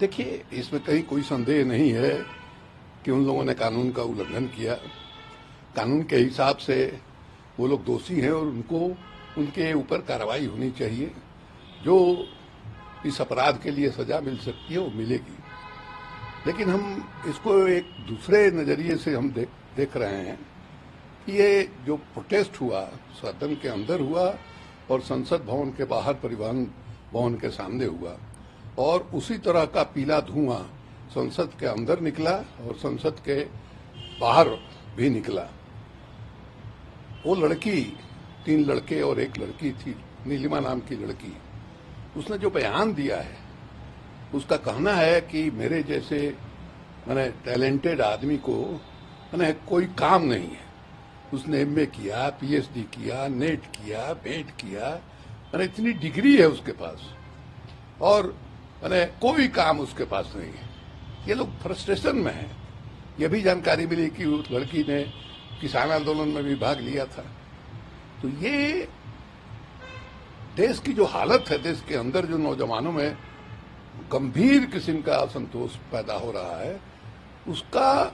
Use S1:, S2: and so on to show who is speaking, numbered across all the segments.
S1: देखिए, इसमें कहीं कोई संदेह नहीं है कि उन लोगों ने कानून का उल्लंघन किया। कानून के हिसाब से वो लोग दोषी हैं और उनको उनके ऊपर कार्रवाई होनी चाहिए। जो इस अपराध के लिए सजा मिल सकती है वो मिलेगी। लेकिन हम इसको एक दूसरे नजरिए से हम देख रहे हैं कि ये जो प्रोटेस्ट हुआ सदन के अंदर हुआ और संसद भवन के बाहर परिवहन भवन के सामने हुआ और उसी तरह का पीला धुआं संसद के अंदर निकला और संसद के बाहर भी निकला। वो लड़की, 3 लड़के और 1 लड़की थी, नीलिमा नाम की लड़की, उसने जो बयान दिया है उसका कहना है कि मेरे जैसे मैंने टैलेंटेड आदमी को मैंने कोई काम नहीं है। उसने एमए किया, पीएचडी किया, नेट किया, बेट किया, मैंने इतनी डिग्री है उसके पास और मैंने कोई काम उसके पास नहीं है। ये लोग फ्रस्ट्रेशन में हैं। यह भी जानकारी मिली कि उस लड़की ने किसान आंदोलन में भी भाग लिया था। तो ये देश की जो हालत है, देश के अंदर जो नौजवानों में गंभीर किस्म का असंतोष पैदा हो रहा है, उसका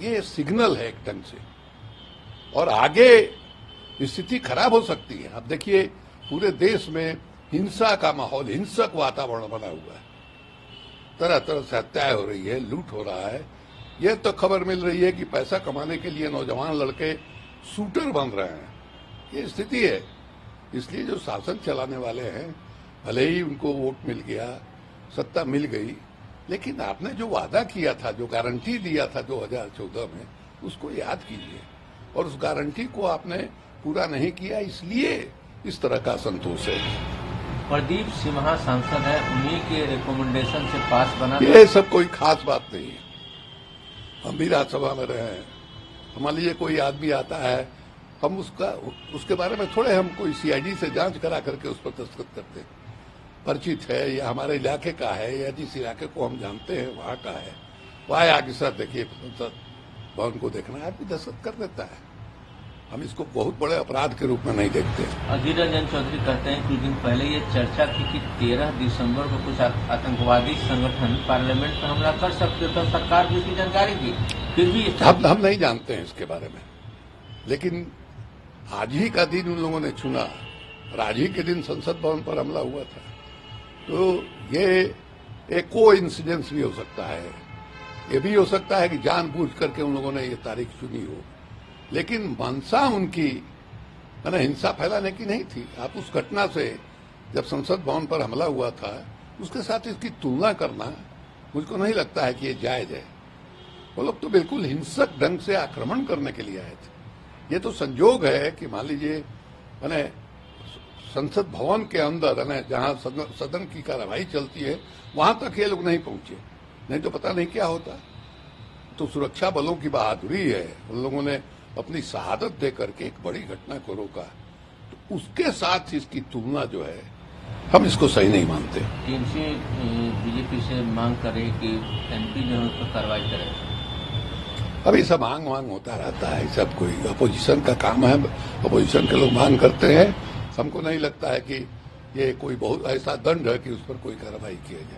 S1: ये सिग्नल है एक ढंग से। और आगे स्थिति खराब हो सकती है। अब देखिए, पूरे देश में हिंसा का माहौल, हिंसक वातावरण बना हुआ है। तरह तरह से हत्याएं हो रही है, लूट हो रहा है। यह तो खबर मिल रही है कि पैसा कमाने के लिए नौजवान लड़के शूटर बन रहे हैं। ये स्थिति है। इसलिए जो शासन चलाने वाले हैं, भले ही उनको वोट मिल गया, सत्ता मिल गई, लेकिन आपने जो वादा किया था, जो गारंटी दिया था 2014 में, उसको याद कीजिए। और उस गारंटी को आपने पूरा नहीं किया, इसलिए इस तरह का असंतोष है।
S2: प्रदीप सिन्हा सांसद है, उन्हीं के रिकमेंडेशन से पास बना।
S1: ये सब कोई खास बात नहीं है। हम भी राज्यसभा में रहे हैं। मान लीजिए कोई आदमी आता है, हम उसके बारे में थोड़े हम कोई सीआईडी से जांच करा करके उस पर दस्तखत करते हैं। परिचित है या हमारे इलाके का है या जिस इलाके को हम जानते हैं वहां का है, वहां आगे सर देखिए संसद भवन को देखना है, आदमी दस्तखत कर देता है। हम इसको बहुत बड़े अपराध के रूप में नहीं देखते।
S2: अधीर रंजन चौधरी कहते हैं कुछ दिन पहले ये चर्चा थी कि 13 दिसंबर को कुछ आतंकवादी संगठन पार्लियामेंट पर हमला कर सकते थे, सरकार को इसकी जानकारी थी, फिर भी
S1: हम नहीं जानते हैं इसके बारे में। लेकिन आज ही का दिन उन लोगों ने चुना और आज ही के दिन संसद भवन पर हमला हुआ था। तो ये एक कोइंसिडेंस भी हो सकता है। ये भी हो सकता है कि जानबूझ करके उन लोगों ने ये तारीख चुनी हो, लेकिन मंशा उनकी मैंने हिंसा फैलाने की नहीं थी। आप उस घटना से, जब संसद भवन पर हमला हुआ था, उसके साथ इसकी तुलना करना मुझको नहीं लगता है कि ये जायज है। वो लोग तो बिल्कुल हिंसक ढंग से आक्रमण करने के लिए आए थे। ये तो संजोग है कि मान लीजिए मैंने संसद भवन के अंदर जहां सदन की कार्यवाही चलती है वहां तक ये लोग नहीं पहुंचे, नहीं तो पता नहीं क्या होता। तो सुरक्षा बलों की बहादुरी है, उन लोगों ने अपनी शहादत दे करके एक बड़ी घटना को रोका। तो उसके साथ इसकी तुलना जो है, हम इसको सही नहीं मानते।
S2: टीएमसी बीजेपी से मांग करे कि एमपी जो उस पर कार्रवाई करे।
S1: अब ये सब मांग होता रहता है। सब कोई अपोजिशन का काम है, अपोजिशन के लोग मांग करते हैं। हमको नहीं लगता है कि ये कोई बहुत ऐसा दंड है कि उस पर कोई कार्रवाई किया जाए।